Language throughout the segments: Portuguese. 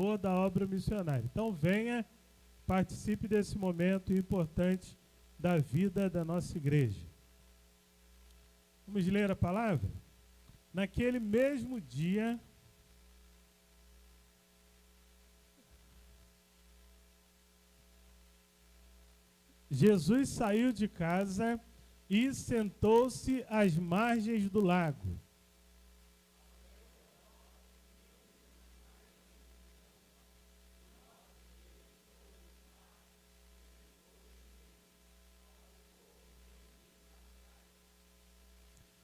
favor da obra missionária. Então venha, participe desse momento importante da vida da nossa igreja. Vamos ler a palavra? Naquele mesmo dia, Jesus saiu de casa e sentou-se às margens do lago.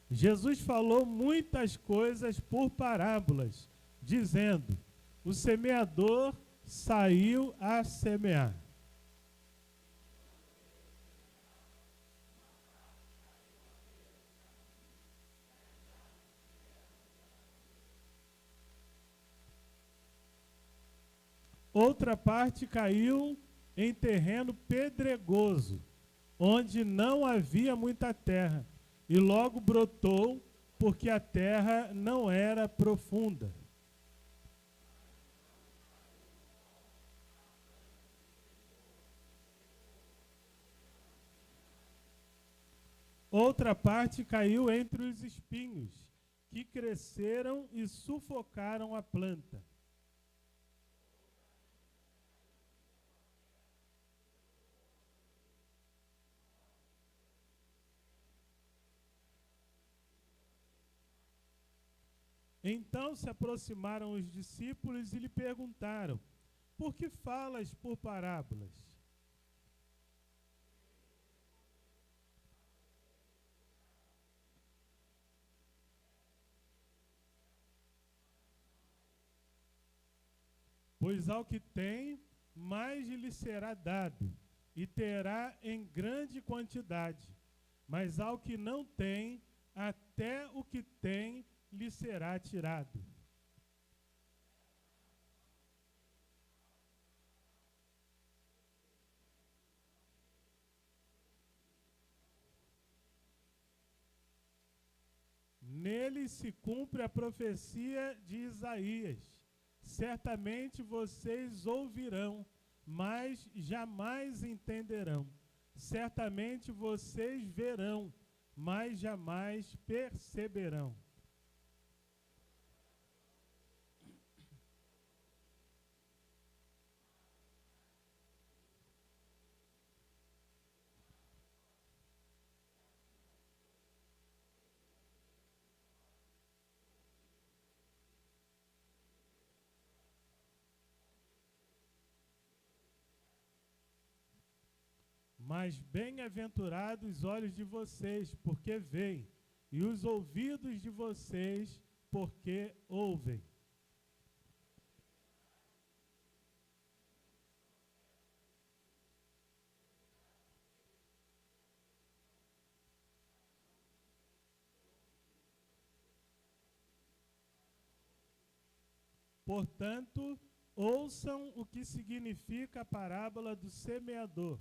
Jesus falou muitas coisas por parábolas, dizendo: o semeador saiu a semear. Outra parte caiu em terreno pedregoso, onde não havia muita terra, e logo brotou, porque a terra não era profunda. Outra parte caiu entre os espinhos, que cresceram e sufocaram a planta. Então se aproximaram os discípulos e lhe perguntaram: por que falas por parábolas? Pois ao que tem, mais lhe será dado, e terá em grande quantidade. Mas ao que não tem, até o que tem lhe será tirado. Nele se cumpre a profecia de Isaías. Certamente vocês ouvirão, mas jamais entenderão. Certamente vocês verão, mas jamais perceberão. Mas bem-aventurados os olhos de vocês, porque veem, e os ouvidos de vocês, porque ouvem. Portanto, ouçam o que significa a parábola do semeador.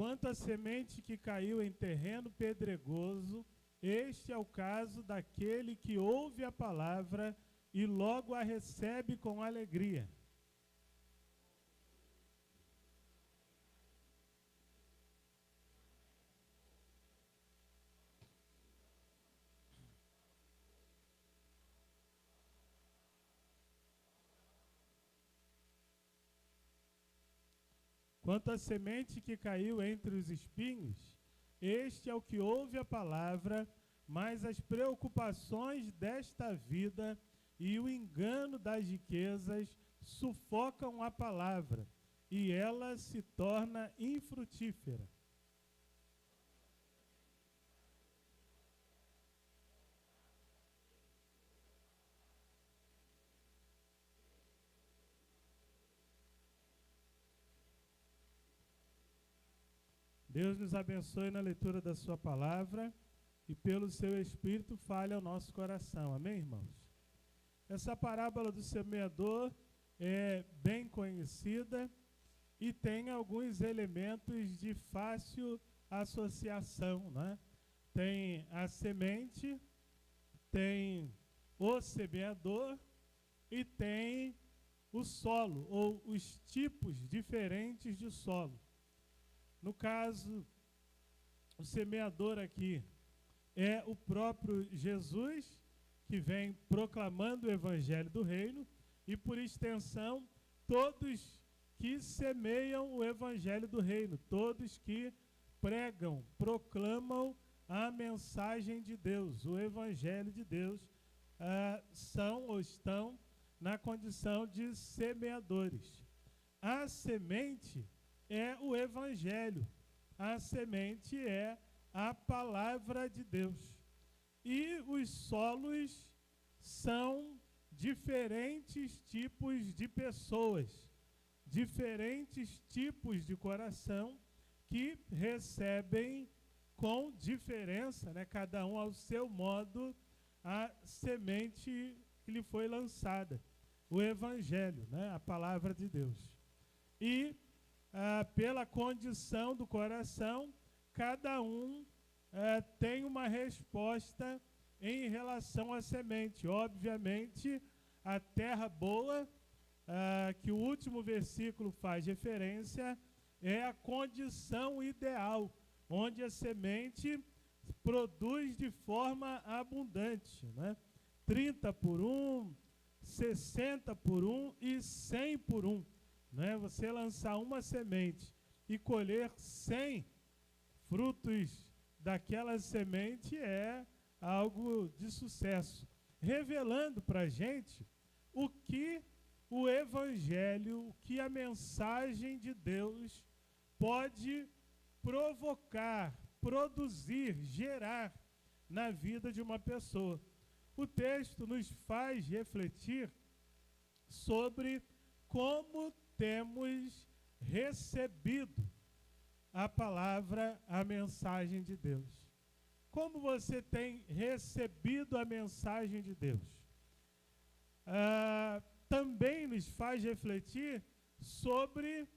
Quanto à semente que caiu em terreno pedregoso, este é o caso daquele que ouve a palavra e logo a recebe com alegria. Quanto à semente que caiu entre os espinhos, este é o que ouve a palavra, mas as preocupações desta vida e o engano das riquezas sufocam a palavra, e ela se torna infrutífera. Deus nos abençoe na leitura da sua palavra e pelo seu Espírito fale ao nosso coração. Amém, irmãos? Essa parábola do semeador é bem conhecida e tem alguns elementos de fácil associação, né? Tem a semente, tem o semeador e tem o solo, ou os tipos diferentes de solo. No caso, o semeador aqui é o próprio Jesus, que vem proclamando o evangelho do reino, e por extensão, todos que semeiam o evangelho do reino, todos que pregam, proclamam a mensagem de Deus, o evangelho de Deus, são ou estão na condição de semeadores. A semente é o evangelho, a semente é a palavra de Deus. E os solos são diferentes tipos de pessoas, diferentes tipos de coração que recebem com diferença, né, cada um ao seu modo, a semente que lhe foi lançada, o evangelho, né, a palavra de Deus. E pela condição do coração, cada um tem uma resposta em relação à semente. Obviamente, a terra boa, que o último versículo faz referência, é a condição ideal, onde a semente produz de forma abundante, né? 30 por 1, 60 por 1 e 100 por 1. Né? Você lançar uma semente e colher 100 frutos daquela semente é algo de sucesso, revelando para a gente o que o evangelho, o que a mensagem de Deus pode provocar, produzir, gerar na vida de uma pessoa. O texto nos faz refletir sobre como temos recebido a palavra, a mensagem de Deus. Como você tem recebido a mensagem de Deus? Também nos faz refletir sobre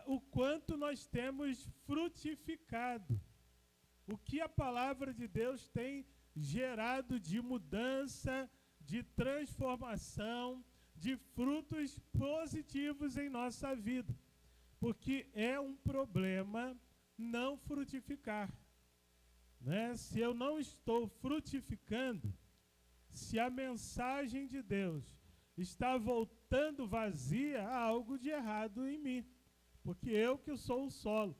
o quanto nós temos frutificado. O que a palavra de Deus tem gerado de mudança, de transformação, de frutos positivos em nossa vida. Porque é um problema não frutificar. Né? Se eu não estou frutificando, se a mensagem de Deus está voltando vazia, há algo de errado em mim. Porque eu que sou o solo.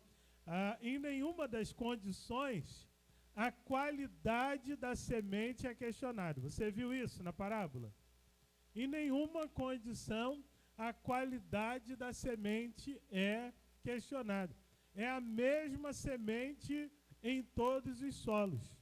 Em nenhuma das condições, a qualidade da semente é questionada. Você viu isso na parábola? Em nenhuma condição, a qualidade da semente é questionada. É a mesma semente em todos os solos.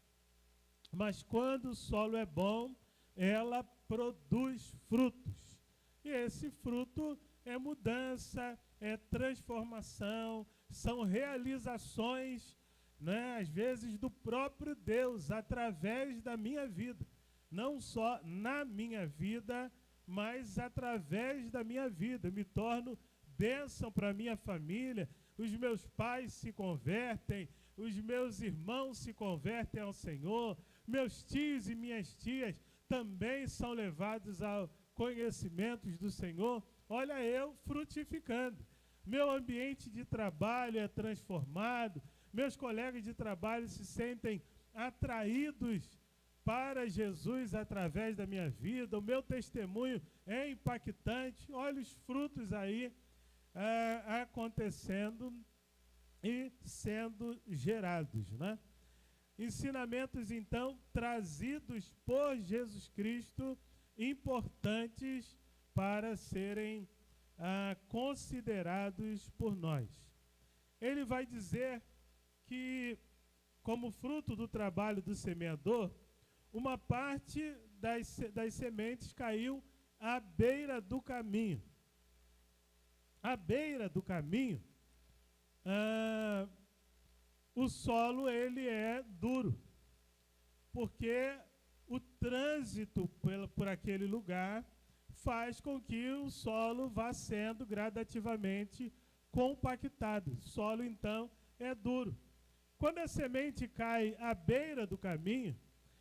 Mas quando o solo é bom, ela produz frutos. E esse fruto é mudança, é transformação, são realizações, né, às vezes do próprio Deus, através da minha vida. Não só na minha vida, mas através da minha vida. Eu me torno bênção para a minha família, os meus pais se convertem, os meus irmãos se convertem ao Senhor, meus tios e minhas tias também são levados ao conhecimento do Senhor. Olha, eu frutificando. Meu ambiente de trabalho é transformado, meus colegas de trabalho se sentem atraídos para Jesus através da minha vida, o meu testemunho é impactante. Olha os frutos aí acontecendo e sendo gerados, né? Ensinamentos, então, trazidos por Jesus Cristo, importantes para serem considerados por nós. Ele vai dizer que, como fruto do trabalho do semeador, uma parte das sementes caiu à beira do caminho. À beira do caminho, o solo ele é duro, porque o trânsito por aquele lugar faz com que o solo vá sendo gradativamente compactado. O solo, então, é duro. Quando a semente cai à beira do caminho,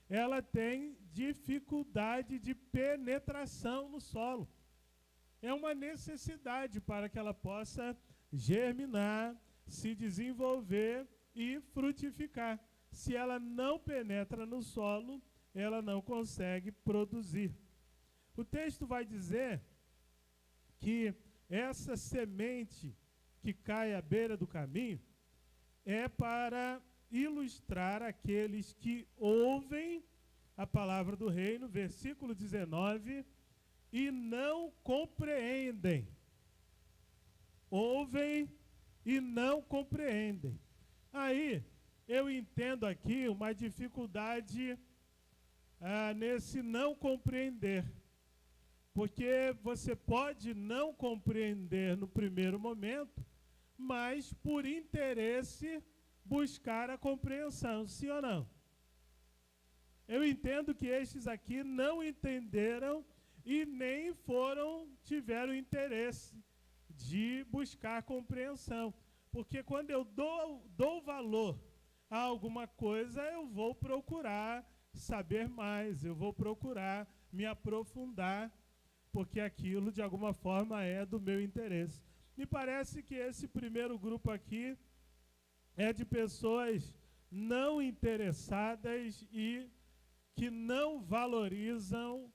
ela tem dificuldade de penetração no solo. É uma necessidade para que ela possa germinar, se desenvolver e frutificar. Se ela não penetra no solo, ela não consegue produzir. O texto vai dizer que essa semente que cai à beira do caminho é para ilustrar aqueles que ouvem a palavra do reino, versículo 19, e não compreendem. Ouvem e não compreendem. Aí, eu entendo aqui uma dificuldade nesse não compreender. Porque você pode não compreender no primeiro momento, mas por interesse buscar a compreensão, sim ou não? Eu entendo que estes aqui não entenderam e nem tiveram interesse de buscar compreensão. Porque quando eu dou valor a alguma coisa, eu vou procurar saber mais, eu vou procurar me aprofundar, porque aquilo, de alguma forma, é do meu interesse. Me parece que esse primeiro grupo aqui é de pessoas não interessadas e que não valorizam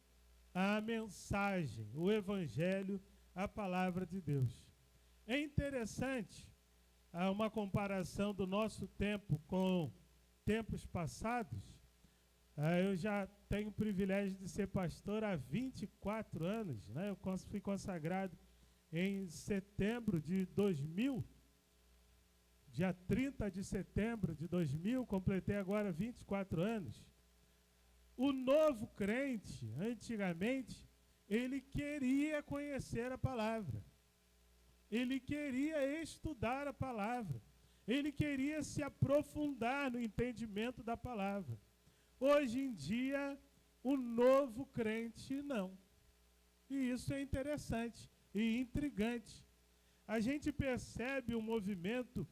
a mensagem, o evangelho, a palavra de Deus. É interessante uma comparação do nosso tempo com tempos passados. Eu já tenho o privilégio de ser pastor há 24 anos, né? Eu fui consagrado em setembro de 2000, dia 30 de setembro de 2000, completei agora 24 anos. O novo crente, antigamente, ele queria conhecer a palavra. Ele queria estudar a palavra. Ele queria se aprofundar no entendimento da palavra. Hoje em dia, o novo crente não. E isso é interessante e intrigante. A gente percebe um movimento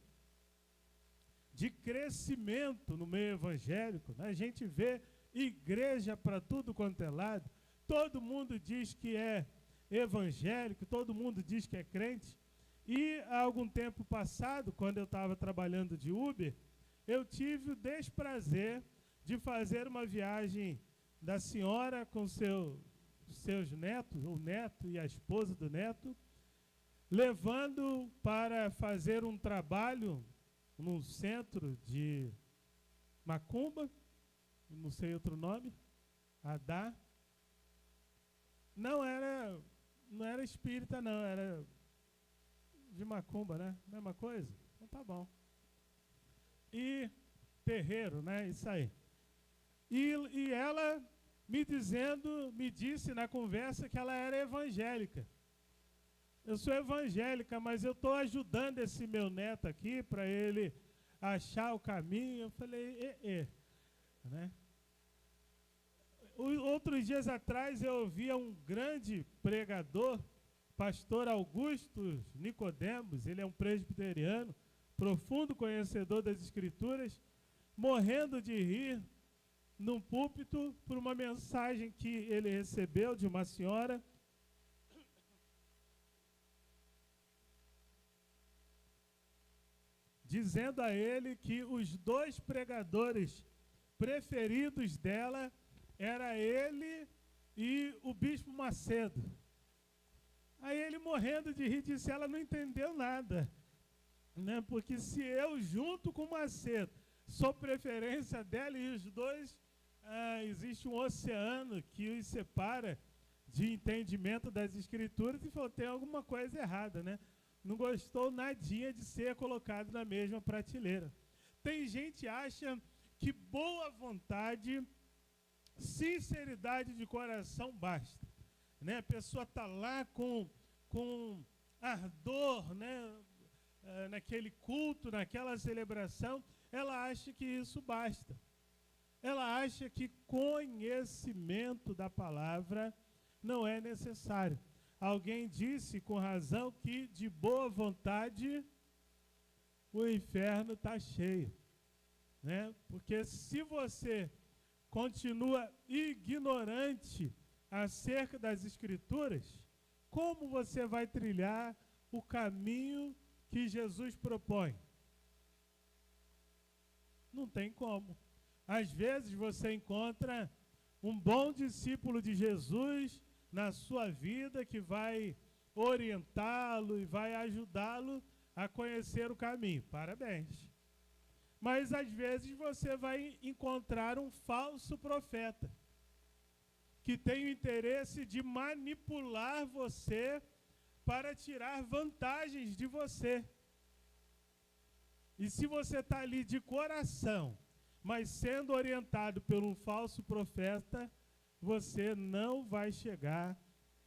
de crescimento no meio evangélico, né? A gente vê igreja para tudo quanto é lado. Todo mundo diz que é evangélico, todo mundo diz que é crente. E há algum tempo passado, quando eu estava trabalhando de Uber, eu tive o desprazer de fazer uma viagem da senhora com seus netos, o neto e a esposa do neto, levando para fazer um trabalho num centro de macumba, não sei outro nome, Adá. Não era espírita, não, era de macumba, né? Mesma coisa? Então tá bom. E terreiro, né? Isso aí. E ela me disse na conversa que ela era evangélica. Eu sou evangélica, mas eu estou ajudando esse meu neto aqui para ele achar o caminho. Eu falei, né? Outros dias atrás eu ouvia um grande pregador, pastor Augusto Nicodemos, ele é um presbiteriano, profundo conhecedor das Escrituras, morrendo de rir num púlpito por uma mensagem que ele recebeu de uma senhora dizendo a ele que os dois pregadores preferidos dela era ele e o bispo Macedo. Aí ele, morrendo de rir, disse, ela não entendeu nada, né? Porque se eu, junto com o Macedo, sou preferência dela e os dois, existe um oceano que os separa de entendimento das Escrituras, e falou, tem alguma coisa errada, né? Não gostou nadinha de ser colocado na mesma prateleira. Tem gente que acha que boa vontade, sinceridade de coração basta, né? A pessoa está lá com ardor, né? Naquele culto, naquela celebração, ela acha que isso basta. ela acha que conhecimento da palavra não é necessário. Alguém disse com razão que de boa vontade o inferno está cheio, né? Porque se você continua ignorante acerca das Escrituras, como você vai trilhar o caminho que Jesus propõe? Não tem como. Às vezes você encontra um bom discípulo de Jesus na sua vida que vai orientá-lo e vai ajudá-lo a conhecer o caminho. Parabéns. Mas às vezes você vai encontrar um falso profeta que tem o interesse de manipular você para tirar vantagens de você. E se você está ali de coração, mas sendo orientado por um falso profeta, você não vai chegar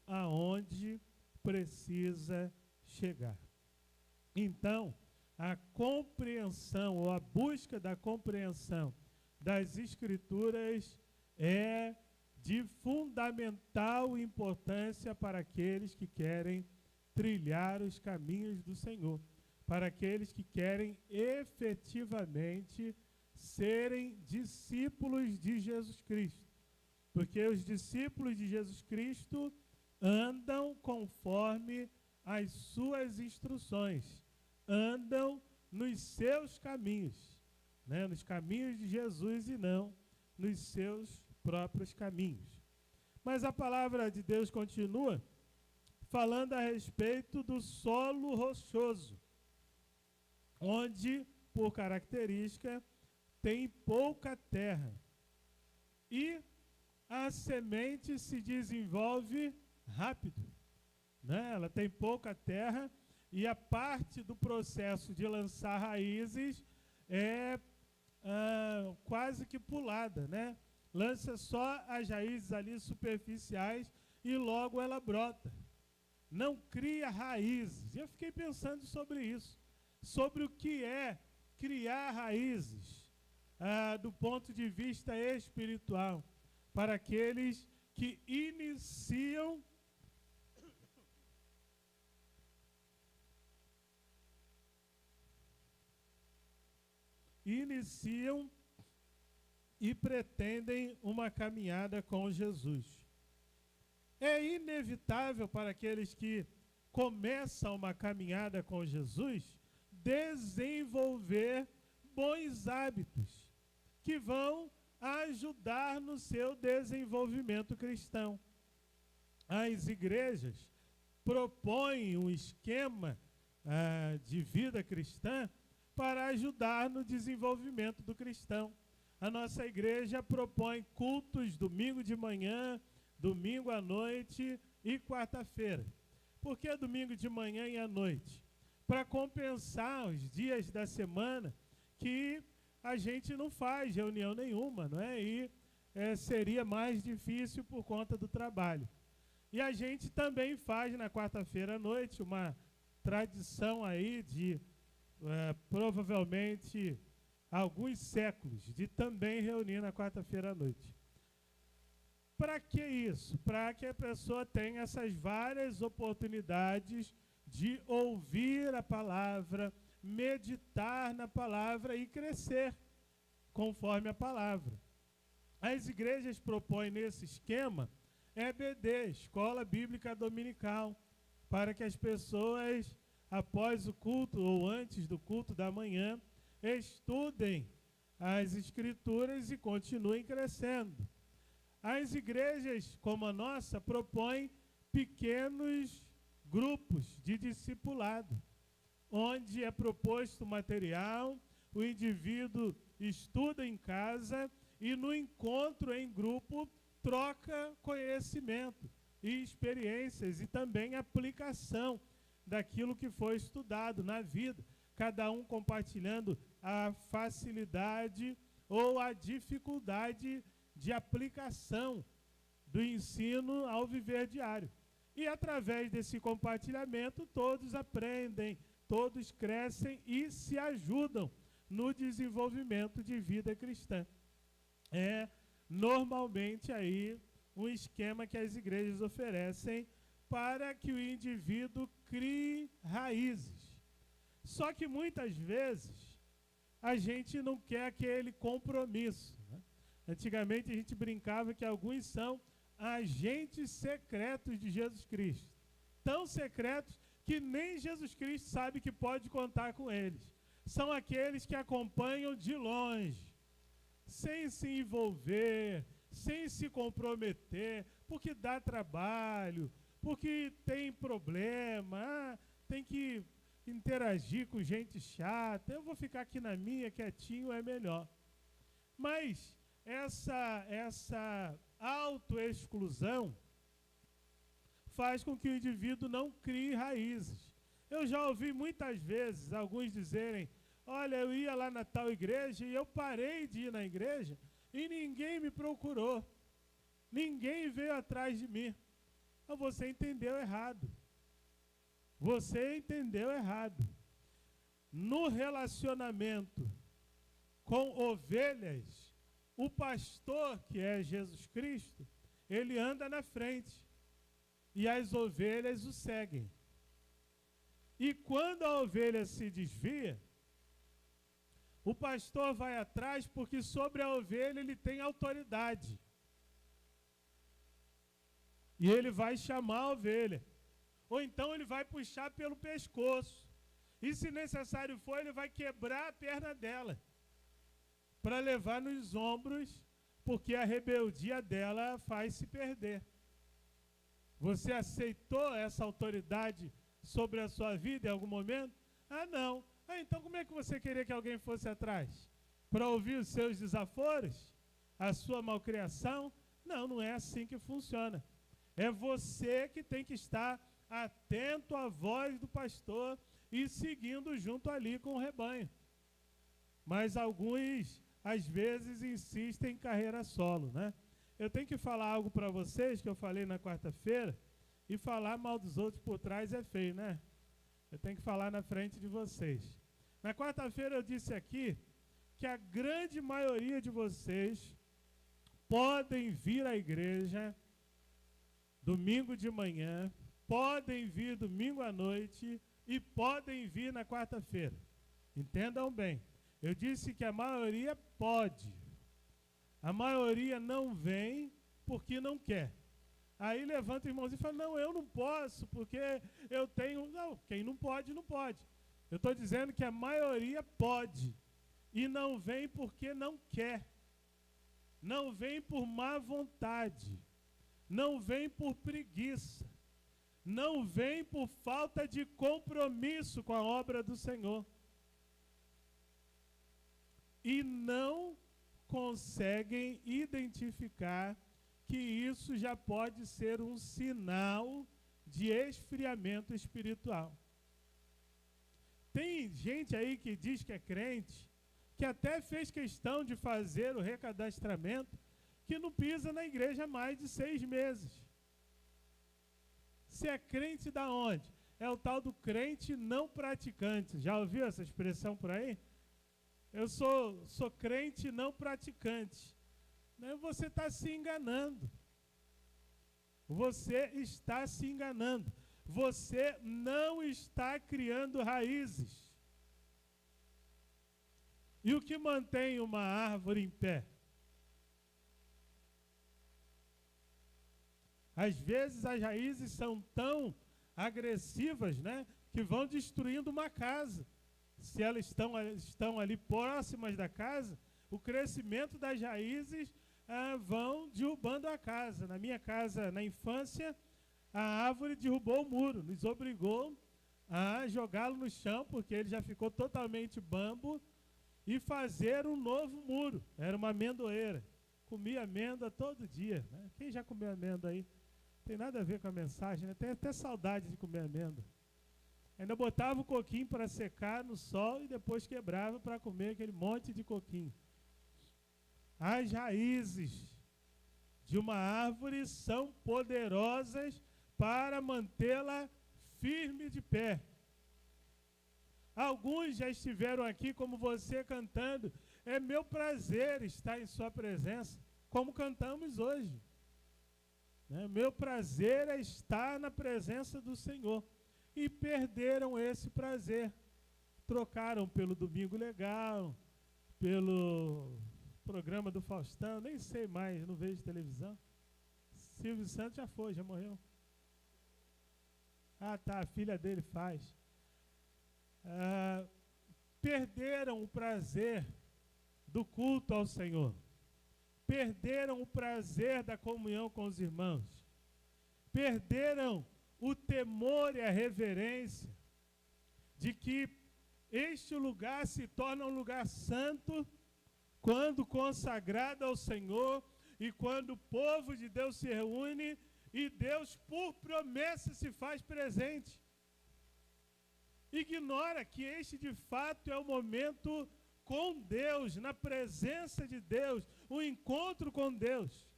aonde precisa chegar. Então, a compreensão ou a busca da compreensão das Escrituras é de fundamental importância para aqueles que querem trilhar os caminhos do Senhor, para aqueles que querem efetivamente serem discípulos de Jesus Cristo. Porque os discípulos de Jesus Cristo andam conforme as suas instruções, andam nos seus caminhos, né? Nos caminhos de Jesus e não nos seus próprios caminhos. Mas a palavra de Deus continua falando a respeito do solo rochoso, onde, por característica, tem pouca terra. E a semente se desenvolve rápido, né? Ela tem pouca terra e a parte do processo de lançar raízes é quase que pulada, né? Lança só as raízes ali superficiais e logo ela brota. Não cria raízes. E eu fiquei pensando sobre isso, sobre o que é criar raízes do ponto de vista espiritual, para aqueles que iniciam e pretendem uma caminhada com Jesus. É inevitável para aqueles que começam uma caminhada com Jesus desenvolver bons hábitos que vão ajudar no seu desenvolvimento cristão. As igrejas propõem um esquema de vida cristã para ajudar no desenvolvimento do cristão. A nossa igreja propõe cultos domingo de manhã, domingo à noite e quarta-feira. Por que domingo de manhã e à noite? Para compensar os dias da semana que a gente não faz reunião nenhuma, não é? E seria mais difícil por conta do trabalho. E a gente também faz na quarta-feira à noite uma tradição aí de provavelmente alguns séculos de também reunir na quarta-feira à noite. Para que isso? Para que a pessoa tenha essas várias oportunidades de ouvir a palavra, meditar na palavra e crescer conforme a palavra. As igrejas propõem nesse esquema EBD, Escola Bíblica Dominical, para que as pessoas, após o culto ou antes do culto da manhã, estudem as Escrituras e continuem crescendo. As igrejas, como a nossa, propõem pequenos grupos de discipulado, onde é proposto material, o indivíduo estuda em casa e no encontro em grupo troca conhecimento e experiências e também aplicação daquilo que foi estudado na vida, cada um compartilhando a facilidade ou a dificuldade de aplicação do ensino ao viver diário. E através desse compartilhamento, todos aprendem, todos crescem e se ajudam no desenvolvimento de vida cristã. é normalmente aí um esquema que as igrejas oferecem para que o indivíduo crie raízes. Só que muitas vezes a gente não quer aquele compromisso, né? Antigamente a gente brincava que alguns são agentes secretos de Jesus Cristo. Tão secretos que nem Jesus Cristo sabe que pode contar com eles. São aqueles que acompanham de longe, sem se envolver, sem se comprometer, porque dá trabalho, porque tem problema, tem que interagir com gente chata, eu vou ficar aqui na minha, quietinho, é melhor. Mas essa autoexclusão faz com que o indivíduo não crie raízes. Eu já ouvi muitas vezes alguns dizerem, olha, eu ia lá na tal igreja e eu parei de ir na igreja e ninguém me procurou. Ninguém veio atrás de mim. Mas você entendeu errado. Você entendeu errado. No relacionamento com ovelhas, o pastor, que é Jesus Cristo, ele anda na frente e as ovelhas o seguem. E quando a ovelha se desvia, o pastor vai atrás porque sobre a ovelha ele tem autoridade. E ele vai chamar a ovelha. Ou então ele vai puxar pelo pescoço. E se necessário for, ele vai quebrar a perna dela para levar nos ombros, porque a rebeldia dela faz se perder. Você aceitou essa autoridade sobre a sua vida em algum momento? Ah, não. Ah, então como é que você queria que alguém fosse atrás? Para ouvir os seus desaforos? A sua malcriação? Não, não é assim que funciona. É você que tem que estar atento à voz do pastor e seguindo junto ali com o rebanho. Mas alguns, às vezes, insistem em carreira solo, né? Eu tenho que falar algo para vocês que eu falei na quarta-feira, e falar mal dos outros por trás é feio, né? Eu tenho que falar na frente de vocês. Na quarta-feira eu disse aqui que a grande maioria de vocês podem vir à igreja domingo de manhã, podem vir domingo à noite e podem vir na quarta-feira. Entendam bem. Eu disse que a maioria pode. A maioria não vem porque não quer. Aí levanta o irmãozinho e fala, não, eu não posso, porque eu tenho... Não, quem não pode, não pode. Eu estou dizendo que a maioria pode. E não vem porque não quer. Não vem por má vontade. Não vem por preguiça. Não vem por falta de compromisso com a obra do Senhor. E não conseguem identificar que isso já pode ser um sinal de esfriamento espiritual. Tem gente aí que diz que é crente, que até fez questão de fazer o recadastramento, que não pisa na igreja há mais de 6 meses. Se é crente da onde? É o tal do crente não praticante. Já ouviu essa expressão por aí? Eu sou crente não praticante. Você está se enganando. Você está se enganando. Você não está criando raízes. E o que mantém uma árvore em pé? Às vezes as raízes são tão agressivas, né, que vão destruindo uma casa. Se elas estão ali próximas da casa, o crescimento das raízes vão derrubando a casa. Na minha casa, na infância, a árvore derrubou o muro, nos obrigou a jogá-lo no chão, porque ele já ficou totalmente bambo, e fazer um novo muro. Era uma amendoeira. Comia amêndoa todo dia, né? Quem já comeu amêndoa aí? Tem nada a ver com a mensagem, né? Tem até saudade de comer amêndoa. Ainda botava o coquinho para secar no sol e depois quebrava para comer aquele monte de coquinho. As raízes de uma árvore são poderosas para mantê-la firme de pé. Alguns já estiveram aqui, como você, cantando, É meu prazer estar em sua presença, como cantamos hoje. Né? Meu prazer é estar na presença do Senhor. E perderam esse prazer. Trocaram pelo Domingo Legal, pelo programa do Faustão, nem sei mais, não vejo televisão. Silvio Santos já foi, já morreu. Ah, tá, a filha dele faz. Perderam o prazer do culto ao Senhor. Perderam o prazer da comunhão com os irmãos. Perderam o temor e a reverência de que este lugar se torna um lugar santo quando consagrado ao Senhor e quando o povo de Deus se reúne e Deus, por promessa, se faz presente. Ignora que este, de fato, é o momento com Deus, na presença de Deus, o encontro com Deus.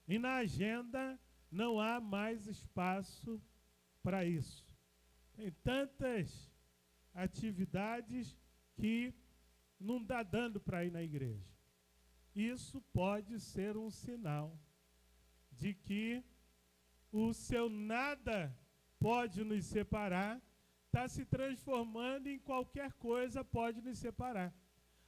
E na agenda não há mais espaço para isso. Tem tantas atividades que não está dando para ir na igreja. Isso pode ser um sinal de que o seu nada pode nos separar, está se transformando em qualquer coisa pode nos separar.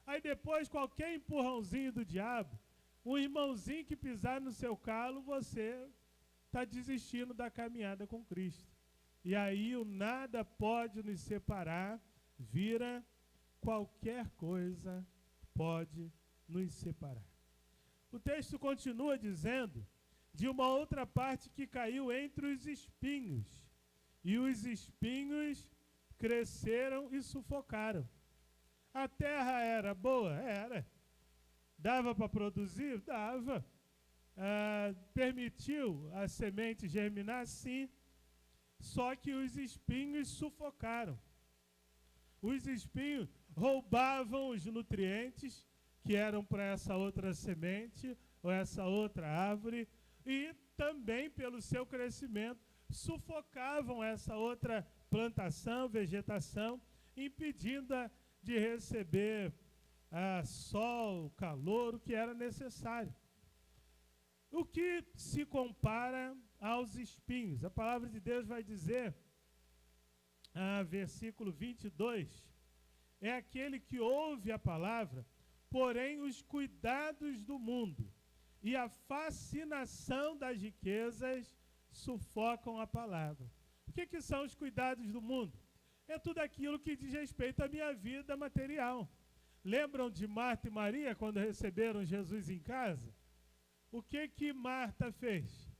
Aí depois, qualquer empurrãozinho do diabo, um irmãozinho que pisar no seu calo, você está desistindo da caminhada com Cristo. E aí o nada pode nos separar, vira qualquer coisa pode nos separar. O texto continua dizendo de uma outra parte que caiu entre os espinhos. E os espinhos cresceram e sufocaram. A terra era boa? Era. Dava para produzir? Dava. Permitiu a semente germinar? Sim. Só que os espinhos sufocaram. Os espinhos roubavam os nutrientes que eram para essa outra semente ou essa outra árvore e também pelo seu crescimento sufocavam essa outra plantação, vegetação, impedindo-a de receber sol, calor, o que era necessário. O que se compara aos espinhos? A palavra de Deus vai dizer, versículo 22, é aquele que ouve a palavra, porém os cuidados do mundo e a fascinação das riquezas sufocam a palavra. O que são os cuidados do mundo? É tudo aquilo que diz respeito à minha vida material. Lembram de Marta e Maria quando receberam Jesus em casa? O que Marta fez?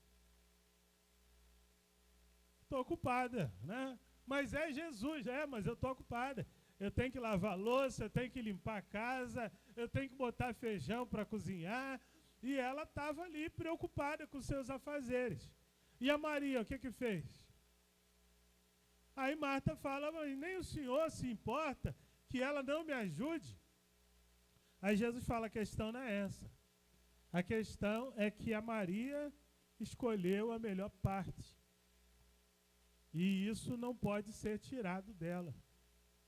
Estou ocupada, né? Mas é Jesus, mas eu estou ocupada. Eu tenho que lavar louça, eu tenho que limpar a casa, eu tenho que botar feijão para cozinhar. E ela estava ali preocupada com seus afazeres. E a Maria, o que fez? Aí Marta fala, mas nem o Senhor se importa que ela não me ajude. Aí Jesus fala, a questão não é essa. A questão é que a Maria escolheu a melhor parte. E isso não pode ser tirado dela.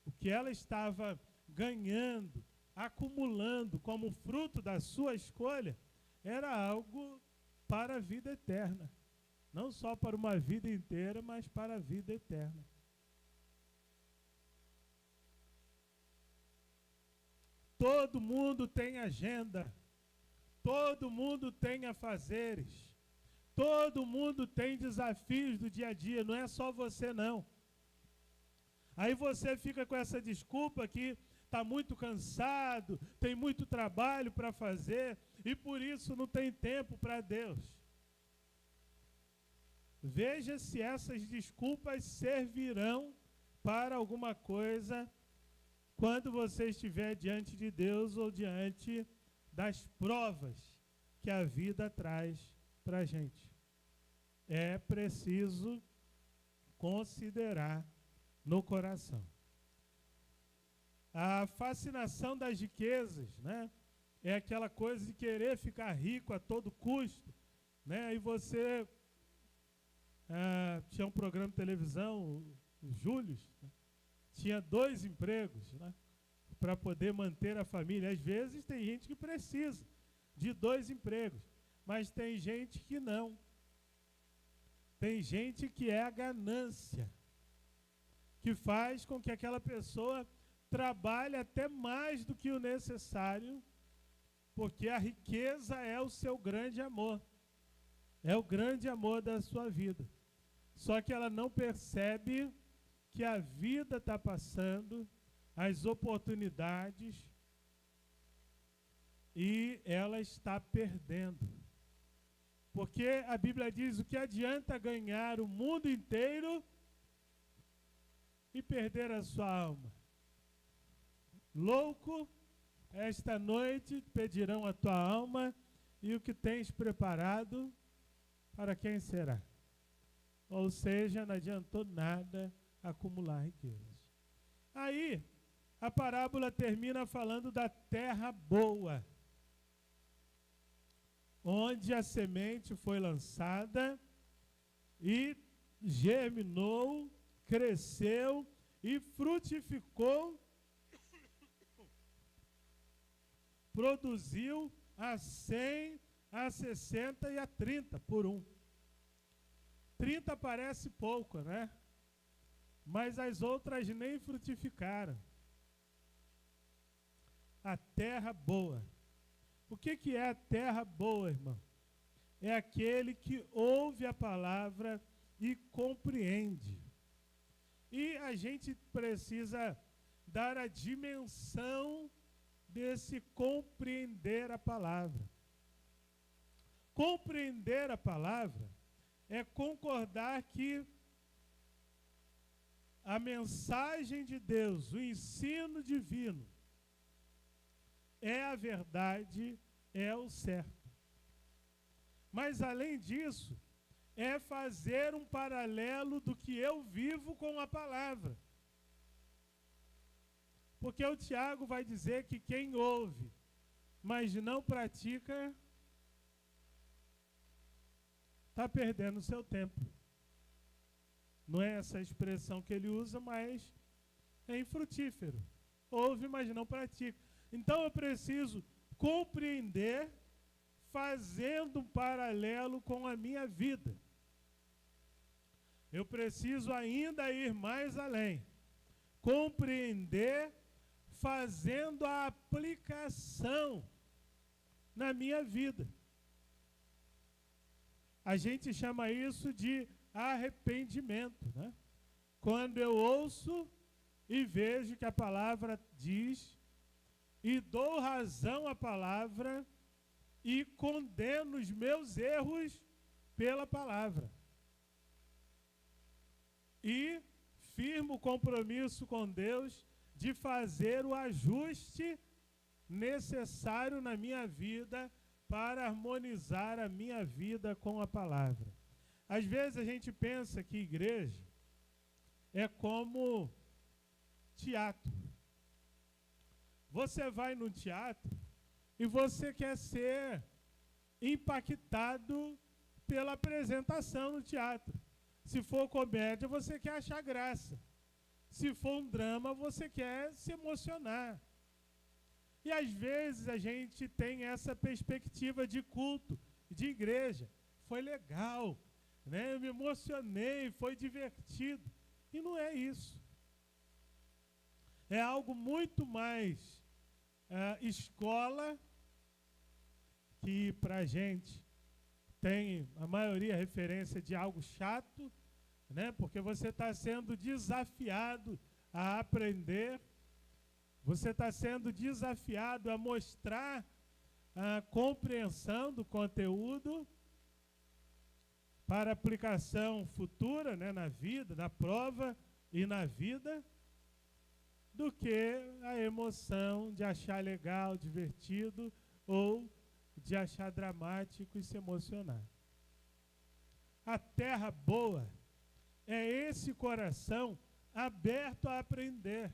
O que ela estava ganhando, acumulando como fruto da sua escolha, era algo para a vida eterna. Não só para uma vida inteira, mas para a vida eterna. Todo mundo tem agenda. Todo mundo tem afazeres. Todo mundo tem desafios do dia a dia. Não é só você, não. Aí você fica com essa desculpa que está muito cansado, tem muito trabalho para fazer e por isso não tem tempo para Deus. Veja se essas desculpas servirão para alguma coisa quando você estiver diante de Deus ou diante das provas que a vida traz para a gente. É preciso considerar no coração. A fascinação das riquezas, né? É aquela coisa de querer ficar rico a todo custo, né? E você tinha um programa de televisão, o Júlio, né? Tinha 2 empregos, né? para poder manter a família. Às vezes tem gente que precisa de 2 empregos, mas tem gente que não. Tem gente que é a ganância, que faz com que aquela pessoa trabalhe até mais do que o necessário, porque a riqueza é o seu grande amor. É o grande amor da sua vida. Só que ela não percebe que a vida está passando, as oportunidades, e ela está perdendo. Porque a Bíblia diz: o que adianta ganhar o mundo inteiro e perder a sua alma? Louco, esta noite pedirão a tua alma, e o que tens preparado, para quem será? Ou seja, não adiantou nada acumular riquezas. Aí, a parábola termina falando da terra boa, onde a semente foi lançada e germinou, cresceu e frutificou, produziu a 100, a 60 e a 30 por um. 30 parece pouco, né? Mas as outras nem frutificaram. A terra boa. O que é a terra boa, irmão? É aquele que ouve a palavra e compreende. E a gente precisa dar a dimensão desse compreender a palavra. Compreender a palavra é concordar que a mensagem de Deus, o ensino divino, é a verdade, é o certo. Mas, além disso, é fazer um paralelo do que eu vivo com a palavra. Porque o Tiago vai dizer que quem ouve, mas não pratica, está perdendo o seu tempo. Não é essa a expressão que ele usa, mas é infrutífero. Ouve, mas não pratica. Então eu preciso compreender, fazendo um paralelo com a minha vida. Eu preciso ainda ir mais além. Compreender, fazendo a aplicação na minha vida. A gente chama isso de arrependimento, né? Quando eu ouço e vejo que a palavra diz, e dou razão à palavra, e condeno os meus erros pela palavra. E firmo o compromisso com Deus de fazer o ajuste necessário na minha vida para harmonizar a minha vida com a palavra. Às vezes a gente pensa que igreja é como teatro. Você vai no teatro e você quer ser impactado pela apresentação no teatro. Se for comédia, você quer achar graça. Se for um drama, você quer se emocionar. E às vezes a gente tem essa perspectiva de culto, de igreja. Foi legal, né? Eu me emocionei, foi divertido. E não é isso. É algo muito mais escola, que para a gente tem a maioria referência de algo chato, né? Porque você está sendo desafiado a aprender, você está sendo desafiado a mostrar a compreensão do conteúdo para aplicação futura, né, na vida, na prova e na vida, do que a emoção de achar legal, divertido, ou de achar dramático e se emocionar. A terra boa é esse coração aberto a aprender.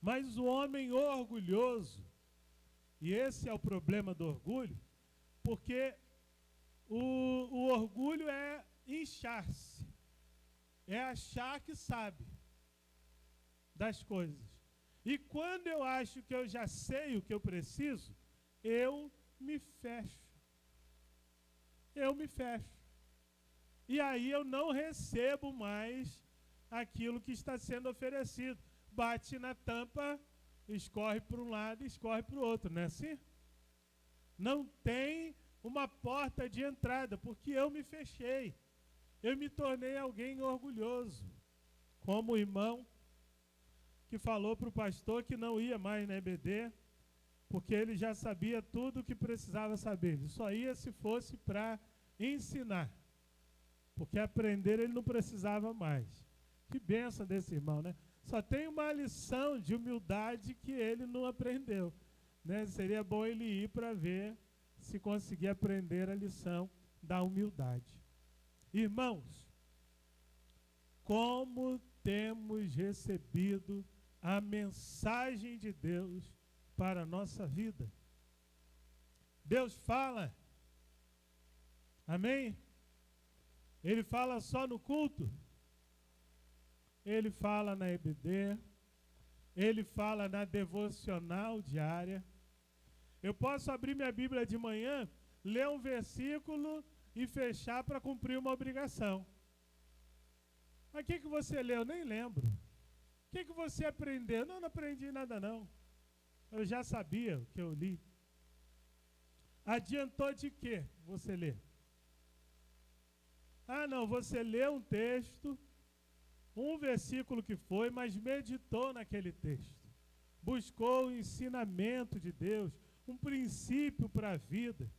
Mas o homem orgulhoso, e esse é o problema do orgulho, porque o orgulho é inchar-se, é achar que sabe das coisas. E quando eu acho que eu já sei o que eu preciso, eu me fecho. Eu me fecho. E aí eu não recebo mais aquilo que está sendo oferecido. Bate na tampa, escorre para um lado e escorre para o outro, não é assim? Não tem uma porta de entrada, porque eu me fechei. Eu me tornei alguém orgulhoso. Como o irmão que falou para o pastor que não ia mais na EBD, porque ele já sabia tudo o que precisava saber. Ele só ia se fosse para ensinar. Porque aprender ele não precisava mais. Que bênção desse irmão, né? Só tem uma lição de humildade que ele não aprendeu, né? Seria bom ele ir para ver se conseguir aprender a lição da humildade. Irmãos, como temos recebido a mensagem de Deus para a nossa vida? Deus fala. Amém? Ele fala só no culto? Ele fala na EBD, ele fala na devocional diária. Eu posso abrir minha Bíblia de manhã, ler um versículo e fechar para cumprir uma obrigação. Mas o que você leu? Eu nem lembro. O que você aprendeu? Não aprendi nada não. Eu já sabia o que eu li. Adiantou de quê você ler? Ah, não, você leu um texto, um versículo que foi, mas meditou naquele texto. Buscou o ensinamento de Deus, um princípio para a vida,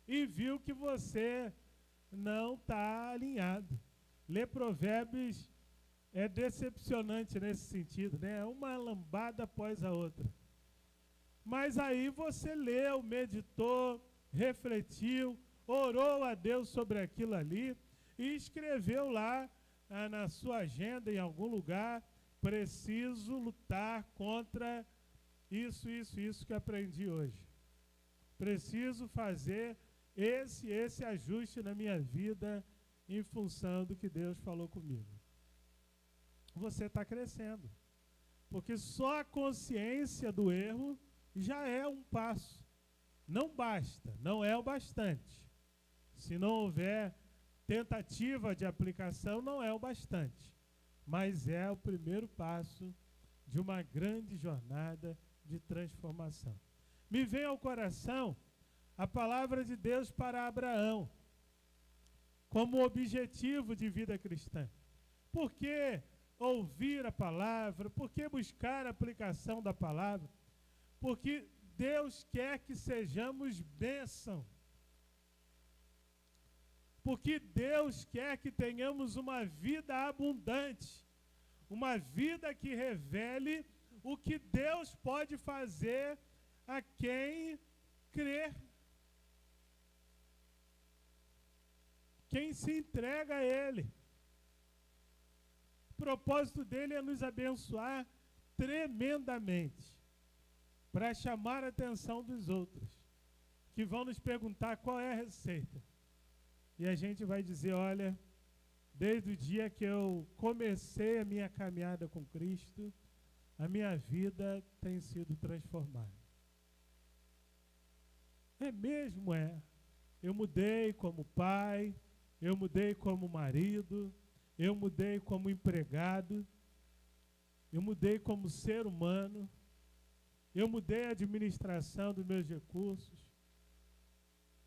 e viu que você não está alinhado. Ler Provérbios é decepcionante nesse sentido, né? É uma lambada após a outra. Mas aí você leu, meditou, refletiu, orou a Deus sobre aquilo ali e escreveu lá na sua agenda, em algum lugar: preciso lutar contra isso que aprendi hoje. Preciso fazer esse ajuste na minha vida em função do que Deus falou comigo. Você está crescendo. Porque só a consciência do erro já é um passo. Não basta, não é o bastante. Se não houver tentativa de aplicação, não é o bastante. Mas é o primeiro passo de uma grande jornada de transformação. Me vem ao coração a palavra de Deus para Abraão, como objetivo de vida cristã. Por que ouvir a palavra? Por que buscar a aplicação da palavra? Porque Deus quer que sejamos bênção. Porque Deus quer que tenhamos uma vida abundante, uma vida que revele o que Deus pode fazer a quem crer. Quem se entrega a Ele. O propósito dele é nos abençoar tremendamente, para chamar a atenção dos outros, que vão nos perguntar qual é a receita. E a gente vai dizer: olha, desde o dia que eu comecei a minha caminhada com Cristo, a minha vida tem sido transformada. É mesmo, é. Eu mudei como pai, eu mudei como marido, eu mudei como empregado, eu mudei como ser humano, eu mudei a administração dos meus recursos.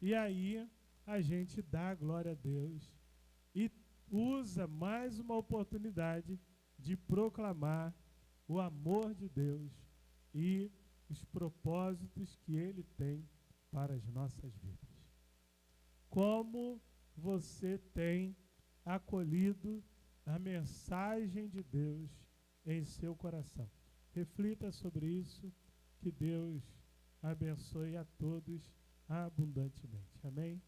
E aí a gente dá glória a Deus e usa mais uma oportunidade de proclamar o amor de Deus e os propósitos que Ele tem para as nossas vidas. Como você tem acolhido a mensagem de Deus em seu coração? Reflita sobre isso, que Deus abençoe a todos abundantemente. Amém?